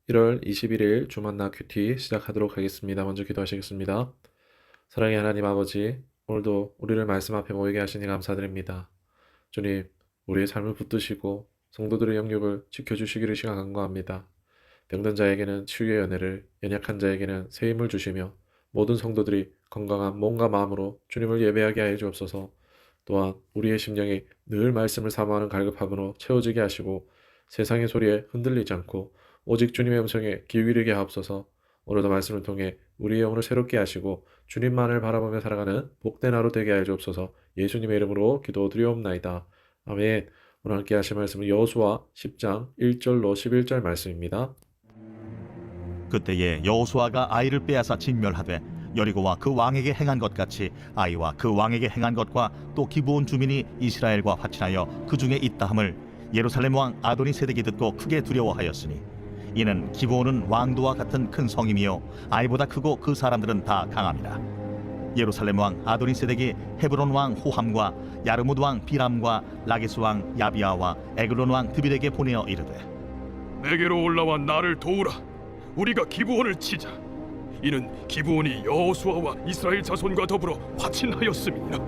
1월 21일 주만나 큐티 시작하도록 하겠습니다. 먼저 기도하시겠습니다. 사랑의 하나님 아버지, 오늘도 우리를 말씀 앞에 모이게 하시니 감사드립니다. 주님, 우리의 삶을 붙드시고 성도들의 영육을 지켜주시기를 시간 간구합니다. 병든 자에게는 치유의 연회를, 연약한 자에게는 새 힘을 주시며 모든 성도들이 건강한 몸과 마음으로 주님을 예배하게 하여 주옵소서. 또한 우리의 심령이 늘 말씀을 사모하는 갈급함으로 채워지게 하시고 세상의 소리에 흔들리지 않고 오직 주님의 음성에 귀 기울이게 하옵소서. 오늘도 말씀을 통해 우리의 영혼을 새롭게 하시고 주님만을 바라보며 살아가는 복된 하루 되게 하여 주옵소서. 예수님의 이름으로 기도드리옵나이다. 아멘. 오늘 함께 하실 말씀은 여호수아 10장 1절로 11절 말씀입니다. 그때에 여호수아가 아이를 빼앗아 진멸하되 여리고와 그 왕에게 행한 것 같이 아이와 그 왕에게 행한 것과 또 기브온 주민이 이스라엘과 화친하여 그 중에 있다함을 예루살렘 왕 아도니세덱이 듣고 크게 두려워하였으니 이는 기브온은 왕도와 같은 큰 성임이요 아이보다 크고 그 사람들은 다 강함이라. 예루살렘 왕 아도니세덱이 헤브론 왕 호함과 야르무드 왕 비람과 라게스 왕 야비아와 에글론 왕 드빌에게 보내어 이르되 내게로 올라와 나를 도우라. 우리가 기브온을 치자. 이는 기브온이 여호수아와 이스라엘 자손과 더불어 화친하였음이니라.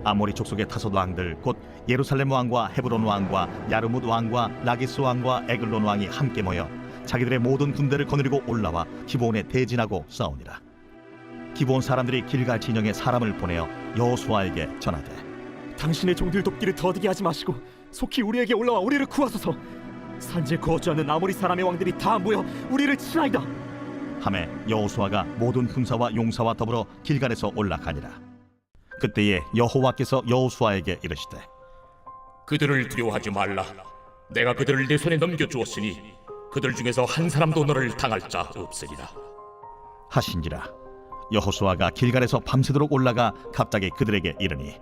아모리 족속의 다섯 왕들 곧 예루살렘 왕과 헤브론 왕과 야르무드 왕과 라기스 왕과 에글론 왕이 함께 모여 자기들의 모든 군대를 거느리고 올라와 기브온에 대진하고 싸우니라. 기브온 사람들이 길갈 진영에 사람을 보내어 여호수아에게 전하되 당신의 종들 돕기를 더디게 하지 마시고 속히 우리에게 올라와 우리를 구하소서. 산지에 거주하는 아모리 사람의 왕들이 다 모여 우리를 치나이다. 하매 여호수아가 모든 군사와 용사와 더불어 길갈에서 올라가니라. 그때에 여호와께서 여호수아에게 이르시되 그들을 두려워하지 말라. 내가 그들을 내 손에 넘겨주었으니 그들 중에서 한 사람도 너를 당할 자 없으리라 하신지라. 여호수아가 길갈에서 밤새도록 올라가 갑자기 그들에게 이르니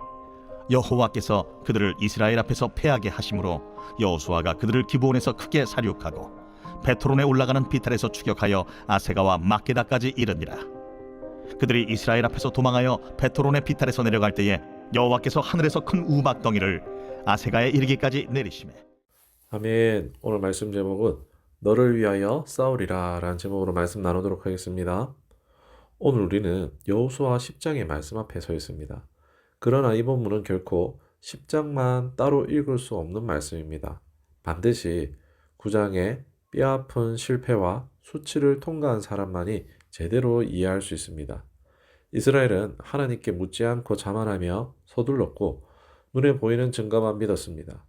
여호와께서 그들을 이스라엘 앞에서 패하게 하심으로 여호수아가 그들을 기브온에서 크게 사륙하고 베토론에 올라가는 비탈에서 추격하여 아세가와 막게다까지 이르니라. 그들이 이스라엘 앞에서 도망하여 베토론의 비탈에서 내려갈 때에 여호와께서 하늘에서 큰 우박덩이를 아세가에 이르기까지 내리시매. 아멘. 오늘 말씀 제목은 너를 위하여 싸우리라 라는 제목으로 말씀 나누도록 하겠습니다. 오늘 우리는 여호수아 10장의 말씀 앞에 서 있습니다. 그러나 이 본문은 결코 10장만 따로 읽을 수 없는 말씀입니다. 반드시 9장의 뼈아픈 실패와 수치를 통과한 사람만이 제대로 이해할 수 있습니다. 이스라엘은 하나님께 묻지 않고 자만하며 서둘렀고 눈에 보이는 증거만 믿었습니다.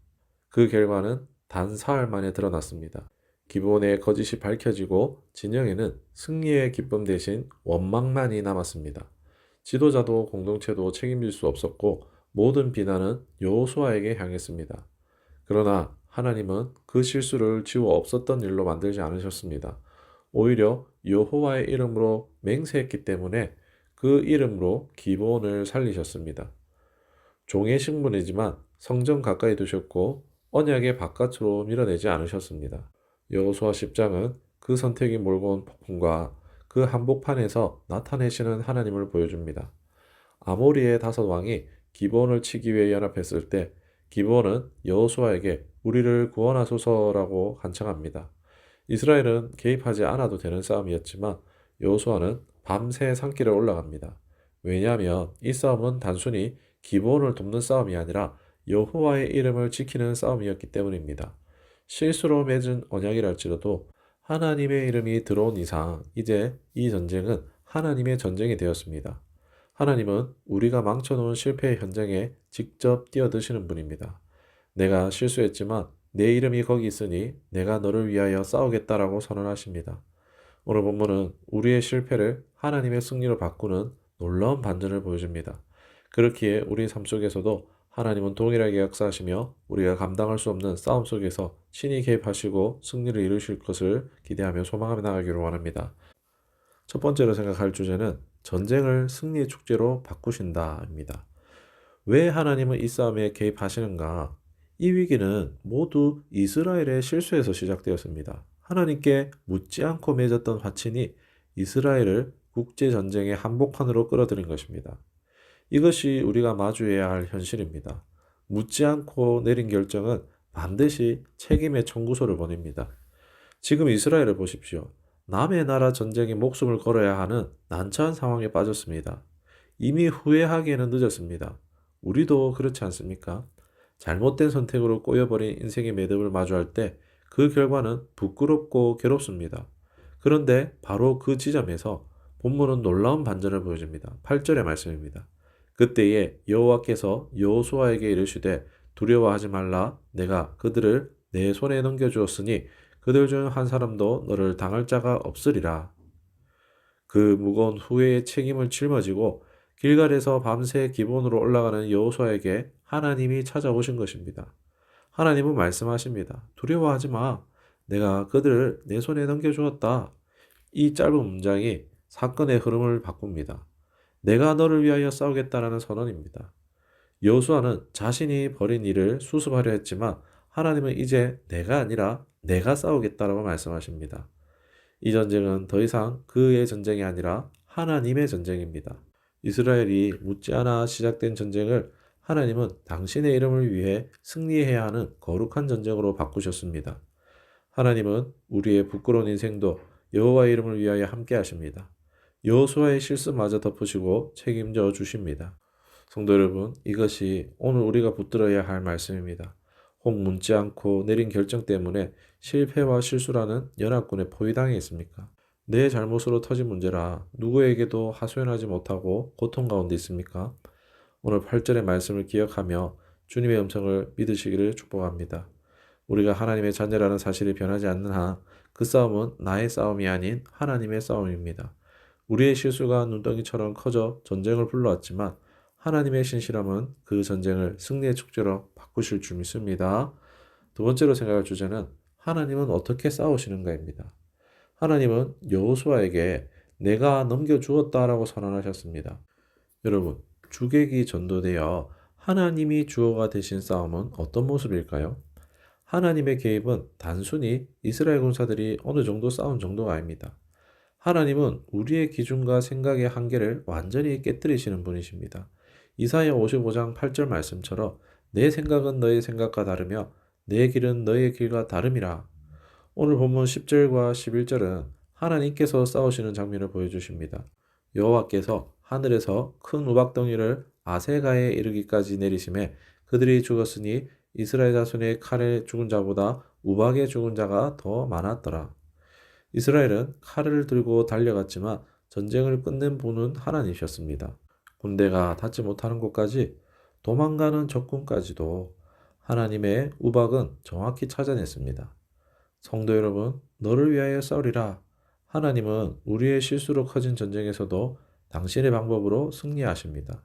그 결과는 단 사흘 만에 드러났습니다. 기브온의 거짓이 밝혀지고 진영에는 승리의 기쁨 대신 원망만이 남았습니다. 지도자도 공동체도 책임질 수 없었고 모든 비난은 여호수아에게 향했습니다. 그러나 하나님은 그 실수를 지워 없었던 일로 만들지 않으셨습니다. 오히려 여호와의 이름으로 맹세했기 때문에 그 이름으로 기브온을 살리셨습니다. 종의 신분이지만 성전 가까이 두셨고 언약의 바깥으로 밀어내지 않으셨습니다. 여호수아 10장은 그 선택이 몰고 온 폭풍과 그 한복판에서 나타내시는 하나님을 보여줍니다. 아모리의 다섯 왕이 기브온을 치기 위해 연합했을 때 기브온은 여호수아에게 우리를 구원하소서라고 간청합니다. 이스라엘은 개입하지 않아도 되는 싸움이었지만 여호수아는 밤새 산길에 올라갑니다. 왜냐하면 이 싸움은 단순히 기브온을 돕는 싸움이 아니라 여호와의 이름을 지키는 싸움이었기 때문입니다. 실수로 맺은 언약이랄지라도 하나님의 이름이 들어온 이상 이제 이 전쟁은 하나님의 전쟁이 되었습니다. 하나님은 우리가 망쳐놓은 실패의 현장에 직접 뛰어드시는 분입니다. 내가 실수했지만 내 이름이 거기 있으니 내가 너를 위하여 싸우겠다라고 선언하십니다. 오늘 본문은 우리의 실패를 하나님의 승리로 바꾸는 놀라운 반전을 보여줍니다. 그렇기에 우리 삶 속에서도 하나님은 동일하게 역사하시며 우리가 감당할 수 없는 싸움 속에서 친히 개입하시고 승리를 이루실 것을 기대하며 소망하며 나가기를 원합니다. 첫 번째로 생각할 주제는 전쟁을 승리의 축제로 바꾸신다입니다. 왜 하나님은 이 싸움에 개입하시는가? 이 위기는 모두 이스라엘의 실수에서 시작되었습니다. 하나님께 묻지 않고 맺었던 화친이 이스라엘을 국제전쟁의 한복판으로 끌어들인 것입니다. 이것이 우리가 마주해야 할 현실입니다. 묻지 않고 내린 결정은 반드시 책임의 청구서를 보냅니다. 지금 이스라엘을 보십시오. 남의 나라 전쟁에 목숨을 걸어야 하는 난처한 상황에 빠졌습니다. 이미 후회하기에는 늦었습니다. 우리도 그렇지 않습니까? 잘못된 선택으로 꼬여버린 인생의 매듭을 마주할 때 그 결과는 부끄럽고 괴롭습니다. 그런데 바로 그 지점에서 본문은 놀라운 반전을 보여줍니다. 8절의 말씀입니다. 그때에 여호와께서 여호수아에게 이르시되 두려워하지 말라. 내가 그들을 내 손에 넘겨주었으니 그들 중 한 사람도 너를 당할 자가 없으리라. 그 무거운 후회의 책임을 짊어지고 길갈에서 밤새 기본으로 올라가는 여호수아에게 하나님이 찾아오신 것입니다. 하나님은 말씀하십니다. 두려워하지 마. 내가 그들을 내 손에 넘겨주었다. 이 짧은 문장이 사건의 흐름을 바꿉니다. 내가 너를 위하여 싸우겠다라는 선언입니다. 여호수아는 자신이 벌인 일을 수습하려 했지만 하나님은 이제 내가 아니라 내가 싸우겠다라고 말씀하십니다. 이 전쟁은 더 이상 그의 전쟁이 아니라 하나님의 전쟁입니다. 이스라엘이 묻지않아 시작된 전쟁을 하나님은 당신의 이름을 위해 승리해야 하는 거룩한 전쟁으로 바꾸셨습니다. 하나님은 우리의 부끄러운 인생도 여호와의 이름을 위하여 함께 하십니다. 여호수아의 실수마저 덮으시고 책임져 주십니다. 성도 여러분, 이것이 오늘 우리가 붙들어야 할 말씀입니다. 혹 묻지 않고 내린 결정 때문에 실패와 실수라는 연합군에 포위당해 있습니까? 내 잘못으로 터진 문제라 누구에게도 하소연하지 못하고 고통 가운데 있습니까? 오늘 8절의 말씀을 기억하며 주님의 음성을 믿으시기를 축복합니다. 우리가 하나님의 자녀라는 사실이 변하지 않는 한 그 싸움은 나의 싸움이 아닌 하나님의 싸움입니다. 우리의 실수가 눈덩이처럼 커져 전쟁을 불러왔지만 하나님의 신실함은 그 전쟁을 승리의 축제로 바꾸실 줄 믿습니다. 두 번째로 생각할 주제는 하나님은 어떻게 싸우시는가입니다. 하나님은 여호수아에게 내가 넘겨주었다라고 선언하셨습니다. 여러분, 주객이 전도되어 하나님이 주어가 되신 싸움은 어떤 모습일까요? 하나님의 개입은 단순히 이스라엘 군사들이 어느 정도 싸운 정도가 아닙니다. 하나님은 우리의 기준과 생각의 한계를 완전히 깨뜨리시는 분이십니다. 이사야 55장 8절 말씀처럼 내 생각은 너의 생각과 다르며 내 길은 너의 길과 다름이라. 오늘 본문 10절과 11절은 하나님께서 싸우시는 장면을 보여주십니다. 여호와께서 하늘에서 큰 우박덩이를 아세가에 이르기까지 내리심에 그들이 죽었으니 이스라엘 자손의 칼에 죽은 자보다 우박에 죽은 자가 더 많았더라. 이스라엘은 칼을 들고 달려갔지만 전쟁을 끝낸 분은 하나님이셨습니다. 군대가 닿지 못하는 곳까지 도망가는 적군까지도 하나님의 우박은 정확히 찾아냈습니다. 성도 여러분, 너를 위하여 싸우리라. 하나님은 우리의 실수로 커진 전쟁에서도 당신의 방법으로 승리하십니다.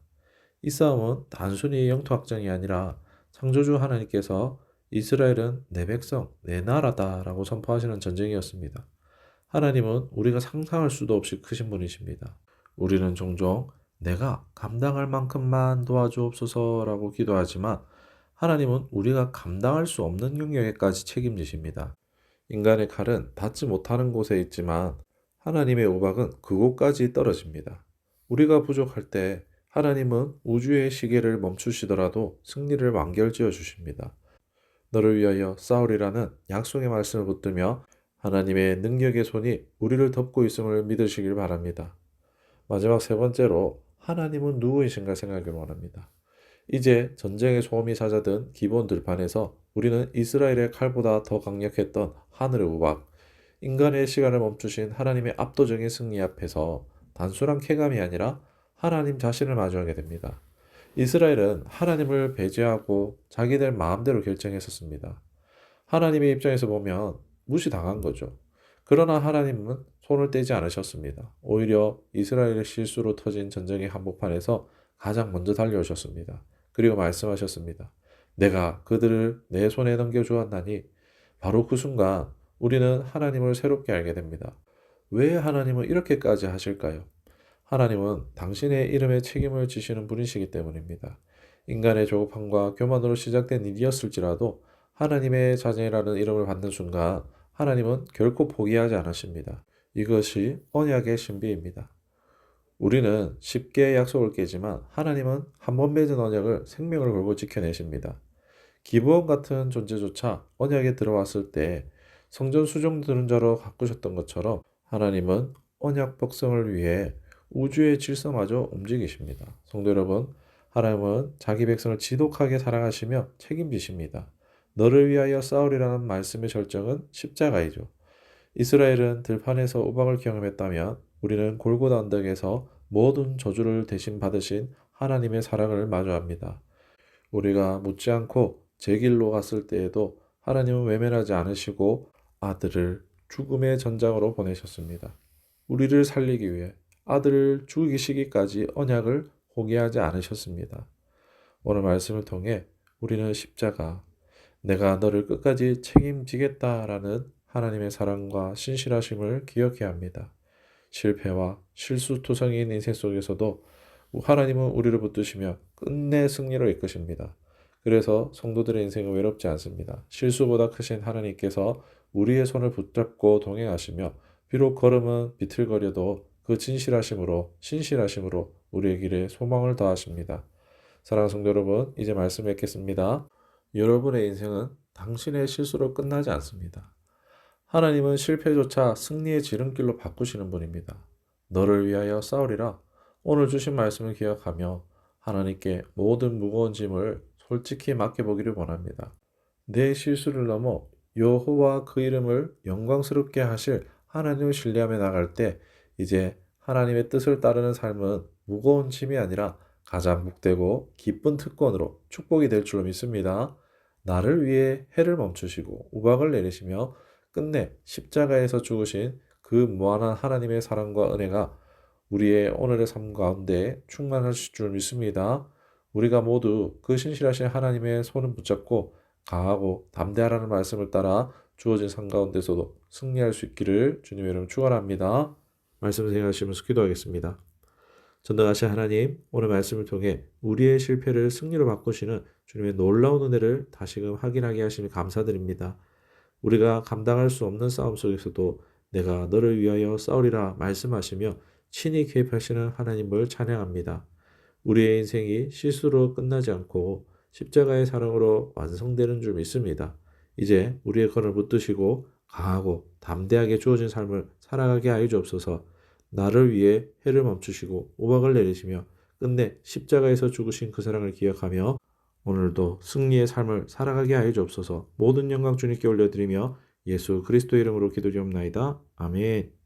이 싸움은 단순히 영토확장이 아니라 창조주 하나님께서 이스라엘은 내 백성, 내 나라다라고 선포하시는 전쟁이었습니다. 하나님은 우리가 상상할 수도 없이 크신 분이십니다. 우리는 종종 내가 감당할 만큼만 도와주옵소서라고 기도하지만 하나님은 우리가 감당할 수 없는 영역에까지 책임지십니다. 인간의 칼은 닿지 못하는 곳에 있지만 하나님의 우박은 그곳까지 떨어집니다. 우리가 부족할 때 하나님은 우주의 시계를 멈추시더라도 승리를 완결지어 주십니다. 너를 위하여 싸우리라는 약속의 말씀을 붙들며 하나님의 능력의 손이 우리를 덮고 있음을 믿으시길 바랍니다. 마지막 세 번째로 하나님은 누구이신가 생각하길 원합니다. 이제 전쟁의 소음이 잦아든 기본 들판에서 우리는 이스라엘의 칼보다 더 강력했던 하늘의 우박, 인간의 시간을 멈추신 하나님의 압도적인 승리 앞에서 단순한 쾌감이 아니라 하나님 자신을 마주하게 됩니다. 이스라엘은 하나님을 배제하고 자기들 마음대로 결정했었습니다. 하나님의 입장에서 보면 무시당한 거죠. 그러나 하나님은 손을 떼지 않으셨습니다. 오히려 이스라엘의 실수로 터진 전쟁의 한복판에서 가장 먼저 달려오셨습니다. 그리고 말씀하셨습니다. 내가 그들을 내 손에 넘겨주었나니. 바로 그 순간 우리는 하나님을 새롭게 알게 됩니다. 왜 하나님은 이렇게까지 하실까요? 하나님은 당신의 이름에 책임을 지시는 분이시기 때문입니다. 인간의 조급함과 교만으로 시작된 일이었을지라도 하나님의 자녀라는 이름을 받는 순간 하나님은 결코 포기하지 않으십니다. 이것이 언약의 신비입니다. 우리는 쉽게 약속을 깨지만 하나님은 한 번 맺은 언약을 생명을 걸고 지켜내십니다. 기브온 같은 존재조차 언약에 들어왔을 때 성전 수종 드는 자로 가꾸셨던 것처럼 하나님은 언약 백성을 위해 우주의 질서마저 움직이십니다. 성도 여러분, 하나님은 자기 백성을 지독하게 사랑하시며 책임지십니다. 너를 위하여 싸우리라는 말씀의 절정은 십자가이죠. 이스라엘은 들판에서 우박을 경험했다면 우리는 골고다 언덕에서 모든 저주를 대신 받으신 하나님의 사랑을 마주합니다. 우리가 묻지 않고 제 길로 갔을 때에도 하나님은 외면하지 않으시고 아들을 죽음의 전장으로 보내셨습니다. 우리를 살리기 위해 아들을 죽이시기까지 언약을 포기하지 않으셨습니다. 오늘 말씀을 통해 우리는 십자가, 내가 너를 끝까지 책임지겠다라는 하나님의 사랑과 신실하심을 기억해야 합니다. 실패와 실수투성이인 인생 속에서도 하나님은 우리를 붙드시며 끝내 승리로 이끄십니다. 그래서 성도들의 인생은 외롭지 않습니다. 실수보다 크신 하나님께서 우리의 손을 붙잡고 동행하시며 비록 걸음은 비틀거려도 그 진실하심으로 신실하심으로 우리의 길에 소망을 더하십니다. 사랑하는 성도 여러분, 이제 말씀 맺겠습니다. 여러분의 인생은 당신의 실수로 끝나지 않습니다. 하나님은 실패조차 승리의 지름길로 바꾸시는 분입니다. 너를 위하여 싸우리라. 오늘 주신 말씀을 기억하며 하나님께 모든 무거운 짐을 솔직히 맡겨보기를 원합니다. 내 실수를 넘어 여호와 그 이름을 영광스럽게 하실 하나님을 신뢰하며 나갈 때 이제 하나님의 뜻을 따르는 삶은 무거운 짐이 아니라 가장 복되고 기쁜 특권으로 축복이 될 줄로 믿습니다. 나를 위해 해를 멈추시고 우박을 내리시며 끝내 십자가에서 죽으신 그 무한한 하나님의 사랑과 은혜가 우리의 오늘의 삶 가운데 충만하실 줄 믿습니다. 우리가 모두 그 신실하신 하나님의 손을 붙잡고 강하고 담대하라는 말씀을 따라 주어진 삶 가운데서도 승리할 수 있기를 주님의 이름으로 축원합니다. 말씀 생각하시면서 기도하겠습니다. 전능하신 하나님, 오늘 말씀을 통해 우리의 실패를 승리로 바꾸시는 주님의 놀라운 은혜를 다시금 확인하게 하시니 감사드립니다. 우리가 감당할 수 없는 싸움 속에서도 내가 너를 위하여 싸우리라 말씀하시며 친히 개입하시는 하나님을 찬양합니다. 우리의 인생이 실수로 끝나지 않고 십자가의 사랑으로 완성되는 줄 믿습니다. 이제 우리의 건을 붙드시고 강하고 담대하게 주어진 삶을 살아가게 하여 주옵소서. 나를 위해 해를 멈추시고 우박을 내리시며 끝내 십자가에서 죽으신 그 사랑을 기억하며 오늘도 승리의 삶을 살아가게 하여 주옵소서. 모든 영광 주님께 올려드리며 예수 그리스도 이름으로 기도드리옵나이다. 아멘.